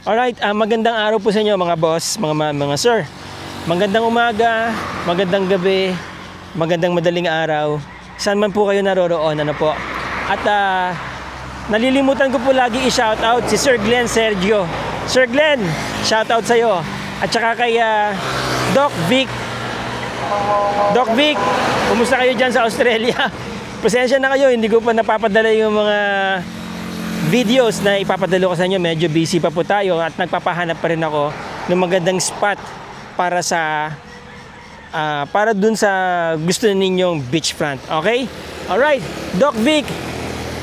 Alright, magandang araw po sa inyo mga boss, mga sir. Magandang umaga, magandang gabi, magandang madaling araw. Saan man po kayo naroroon, ano po. At nalilimutan ko po lagi i-shoutout si Sir Glenn Sergio. Sir Glenn, shoutout sa'yo. At saka kay Doc Vic. Doc Vic, kumusta kayo dyan sa Australia? Pasensya na kayo, hindi ko pa napapadala yung mga videos na ipapadalo ko sa inyo. Medyo busy pa po tayo at nagpapahanap pa rin ako ng magandang spot para sa para dun sa gusto ninyong beachfront. Okay? Alright, Doc Vic,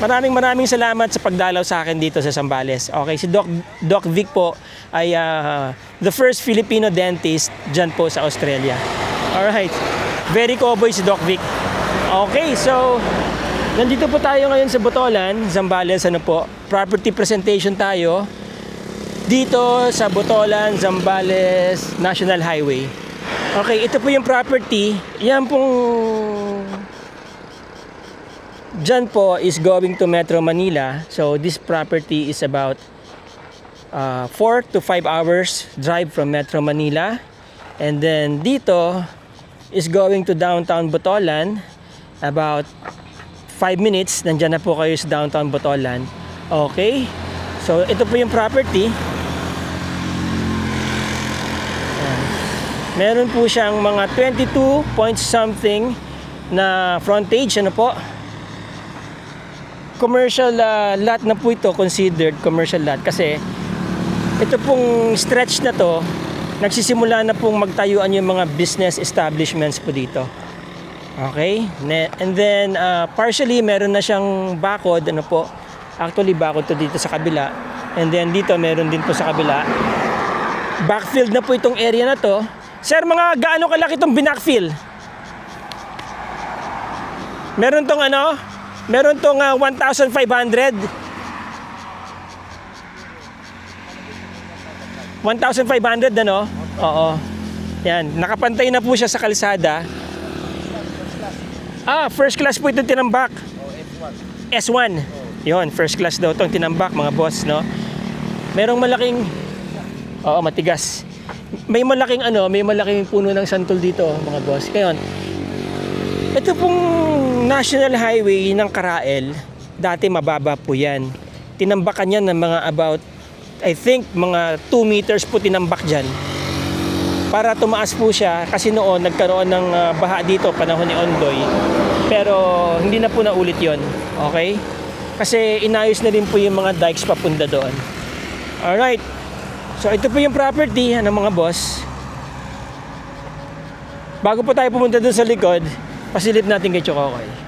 maraming salamat sa pagdalaw sa akin dito sa Zambales. Okay, si Doc Vic po ay the first Filipino dentist dyan po sa Australia. Alright, very cowboy si Doc Vic. Okay, so nandito po tayo ngayon sa Botolan, Zambales, ano po, property presentation tayo dito sa Botolan, Zambales National Highway. Okay, ito po yung property. Yan pong dyan po is going to Metro Manila. So this property is about 4 to 5 hours drive from Metro Manila. And then dito is going to downtown Botolan, about 5 minutes, nandyan na po kayo sa downtown Botolan. Okay, so ito po yung property. Meron po siyang mga 22 point something na frontage, ano po. Commercial lot na po ito, considered commercial lot kasi ito pong stretch na to, nagsisimula na pong magtayuan yung mga business establishments po dito. Okay, and then partially meron na siyang bakod, ano po. Actually bakod to dito sa kabila, and then dito meron din po sa kabila. Backfield na po itong area na to. Sir, mga gaano kalaki itong binackfill? Meron tong ano? Meron tong 1,500. 1,500 ano? Oo. Yan, nakapantay na po siya sa kalsada. First class po itong tinambak. S1. Yun, first class daw itong tinambak, mga boss, no? Merong malaking, matigas. May malaking may malaking puno ng santol dito, mga boss. Ngayon, ito pong National Highway ng Karael, dati mababa po yan. Tinambakan yan ng mga about, I think, mga 2 meters po tinambak dyan. Para tumaas po siya kasi noon nagkaroon ng baha dito panahon ni Ondoy, pero hindi na po naulit yon. Okay, kasi inayos na rin po yung mga dikes papunta doon. Alright, so ito po yung property ng mga boss. Bago po tayo pumunta doon sa likod, pasilip natin kay Chokokoy.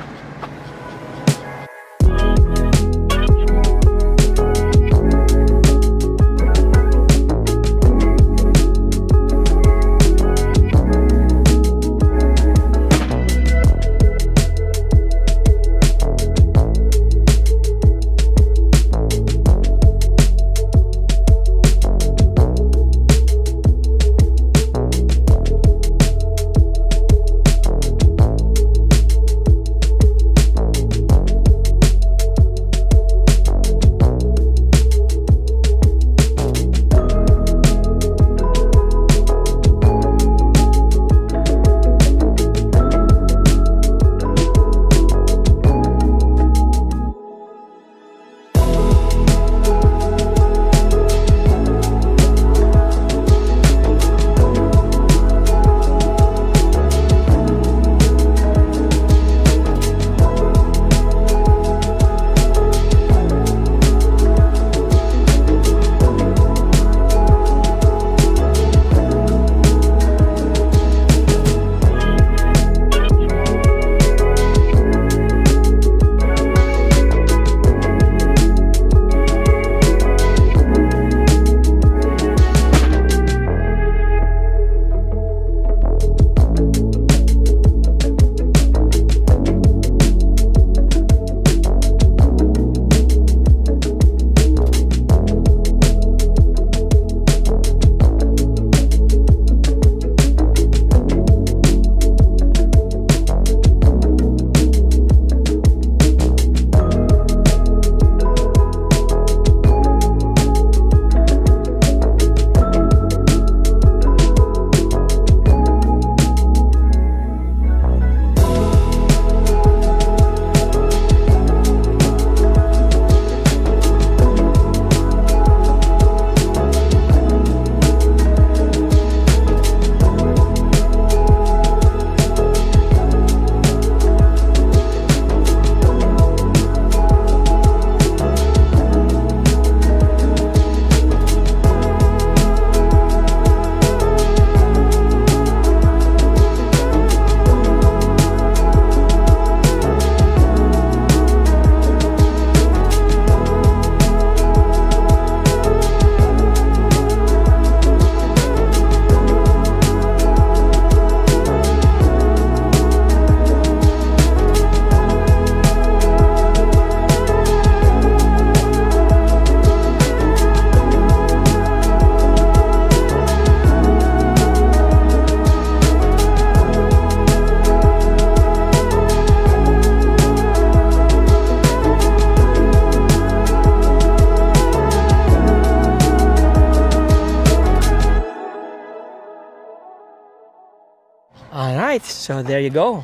Alright, so there you go.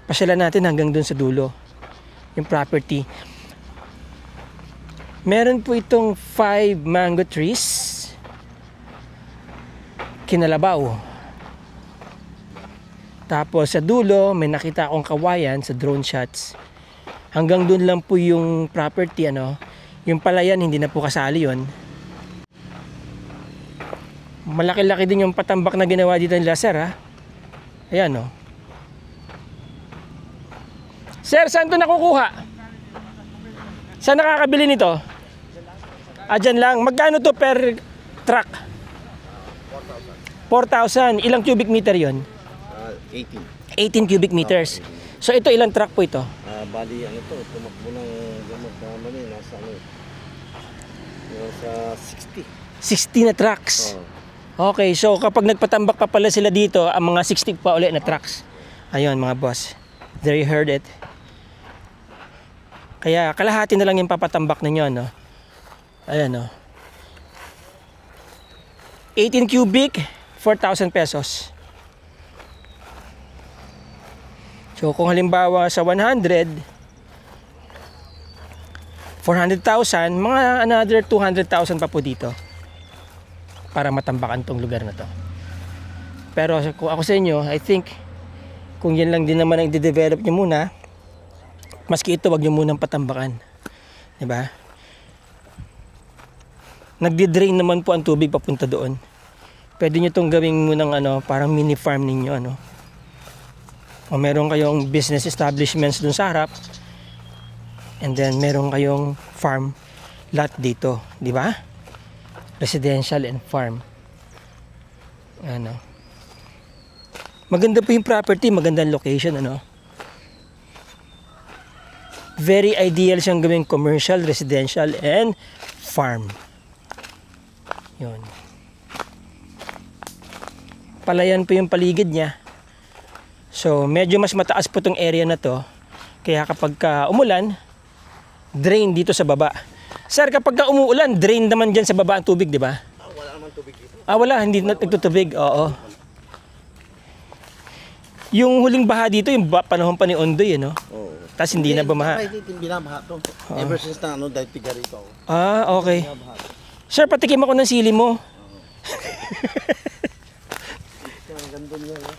Pasyalan natin hanggang dun sa dulo. Yung property. Meron po itong 5 mango trees. Kinalabaw. Tapos sa dulo, may nakita akong kawayan sa drone shots. Hanggang dun lang po yung property, ano. Yung palayan, hindi na po kasali yun. Malaki-laki din yung patambak na ginawa dito nila, sir, ha. Ayan, no. Sir, saan ito nakukuha? Saan nakakabili nito? Dyan lang. Magkano to per truck? 4,000. Ilang cubic meter yon? 18. 18 cubic meters. So ito, ilang truck po ito? Bali, ano to, tumakbo ng gamot na mali, nasa ano, nasa 60. 60 na trucks. Okay, so kapag nagpatambak pa pala sila dito, ang mga 60 pa ulit na trucks. Ayun mga boss. There you heard it. Kaya kalahati na lang yung papatambak ninyo, no? Ayan, no? 18 cubic, 4,000 pesos. So kung halimbawa sa 100, 400,000, mga another 200,000 pa po dito para matambakan tong lugar na to. Pero kung ako sa inyo, I think kung yan lang din naman ang i-develop nyo muna, maski ito wag nyo munang patambakan, diba? Nagdi-drain naman po ang tubig papunta doon. Pwede nyo itong gawing munang ano, parang mini farm ninyo, ano. O meron kayong business establishments dun sa harap, and then meron kayong farm lot dito, di ba? Residential and farm. Ano. Maganda po yung property, magandang location, ano. Very ideal siyang gawing commercial, residential, and farm. Yun. Palayan po yung paligid niya. So, medyo mas mataas po tong area na to. Kaya kapag umulan, drain dito sa baba. Sir, kapag umuulan, drain naman dyan sa baba ang tubig, di ba? Wala naman tubig dito. Wala, hindi nagtutubig. Oo. Yung huling baha dito, yung panahon pa ni Ondoy, no? Oo. Tapos hindi na bumaha. Hindi binabaha to. Ever since na ano, dahil tiga rito ako. Okay. Sir, patikim ako ng sili mo. Ang ganda niya, no?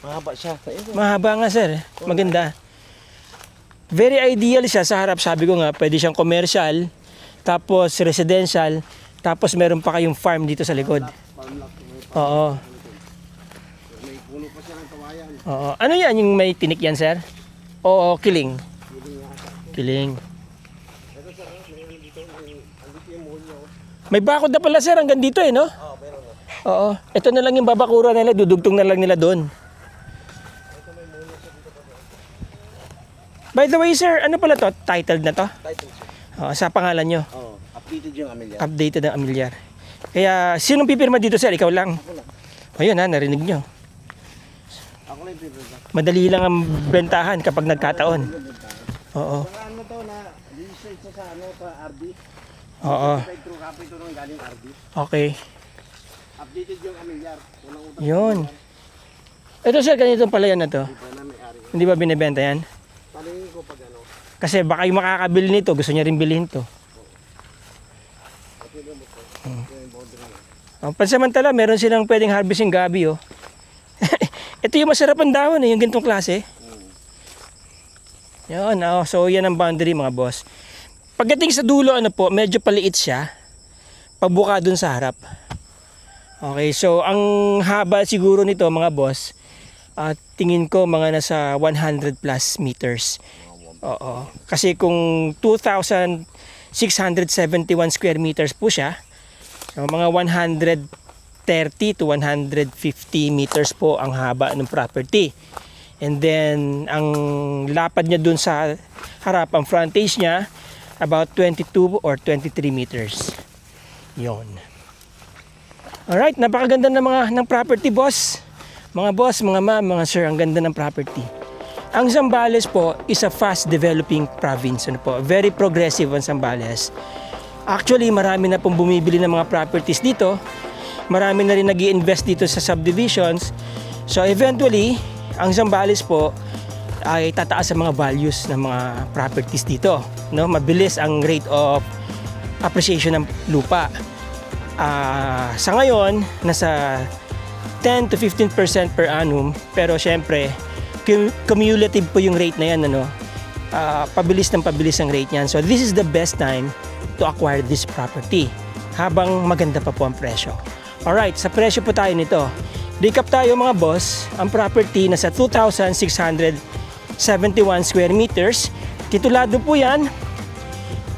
Mahaba siya. Mahaba nga, sir. Maganda. Very ideal siya sa harap. Sabi ko nga, pwede siyang commercial, tapos residential, tapos meron pa kayong farm dito sa likod. Oo. May puno pa siya ng kawayan. Oo. Ano yan? Yung may tinik yan, sir? Oo, kiling. Kiling. May bakod na pala, sir, hanggang dito, eh, no? Oo, meron na. Oo. Ito na lang yung babakura nila, dudugtong na lang nila doon. By the way, sir, ano pala to? Titled na to? Title siya. Sa pangalan nyo. Oo, updated yung amilyar. Updated ang amilyar. Kaya, sinong pipirma dito, sir? Ikaw lang? Ako lang. Ayun, narinig nyo. Ako lang yung pipirma. Madali lang ang bentahan kapag nagkataon. Oo. Saka ano to na, research sa ano, sa RD. Oo. True copy to nung galing RD. Okay. Updated yung amilyar. Unang utang. Yun. Ito, sir, ganitong palayan na to. Ito na may ari. Hindi ba binibenta yan? Palingin ko pag ano. Kasi baka yung makakabili nito, gusto niya rin bilhin to. Pati lang ito. Yung boundary na. Pansamantala, meron silang pwedeng harvesting gabi, oh. Ito yung masarap ang dahon, eh, yung ganitong klase. Yun, so yan ang boundary, mga boss. Pagdating sa dulo, ano po, medyo paliit siya. Pabuka dun sa harap. Okay, so ang haba siguro nito, mga boss, tingin ko mga nasa 100 plus meters. Oo. Kasi kung 2,671 square meters po siya, so mga 130 to 150 meters po ang haba ng property. And then, ang lapad niya dun sa harap, ang frontage niya, about 22 or 23 meters. Yon. Alright, napakaganda ng property, boss. Mga boss, mga ma'am, mga sir, ang ganda ng property. Ang Zambales po is a fast developing province. Ano po? Very progressive ang Zambales. Actually, marami na pong bumibili ng mga properties dito. Marami na rin nag-i-invest dito sa subdivisions. So eventually, ang Zambales po ay tataas ang mga values ng mga properties dito, no? Mabilis ang rate of appreciation ng lupa. Sa ngayon, nasa 10 to 15% per annum, pero syempre cumulative po yung rate na yan, ano? Pabilis ang rate niyan. So this is the best time to acquire this property habang maganda pa po ang presyo. Alright, sa presyo po tayo nito. Recap tayo mga boss. Ang property nasa 2,671 square meters. Titulado po yan.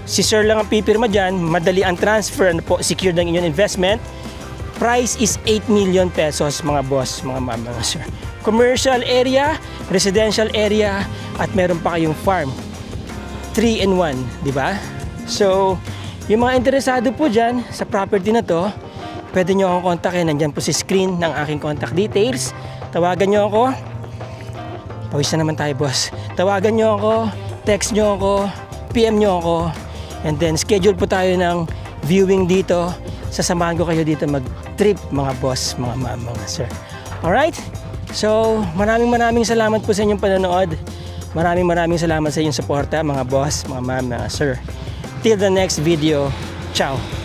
Si sir lang ang pipirma dyan. Madali ang transfer, ano po, secure ng inyong investment. Price is 8 million pesos mga boss, mga sir. Commercial area, residential area, at meron pa kayong farm. 3-in-1, di ba? So, yung mga interesado po dyan sa property na to, pwede nyo akong kontakin. Nandyan po si screen ng aking contact details. Tawagan nyo ako. Pawis na naman tayo, boss. Tawagan nyo ako, text nyo ako, PM nyo ako, and then schedule po tayo ng viewing dito. Sasamahan ko kayo dito mag-trip, mga boss, mga sir. Alright? So, maraming salamat po sa inyong panonood. Maraming salamat sa inyong suporta, mga boss, mga sir. Till the next video. Ciao!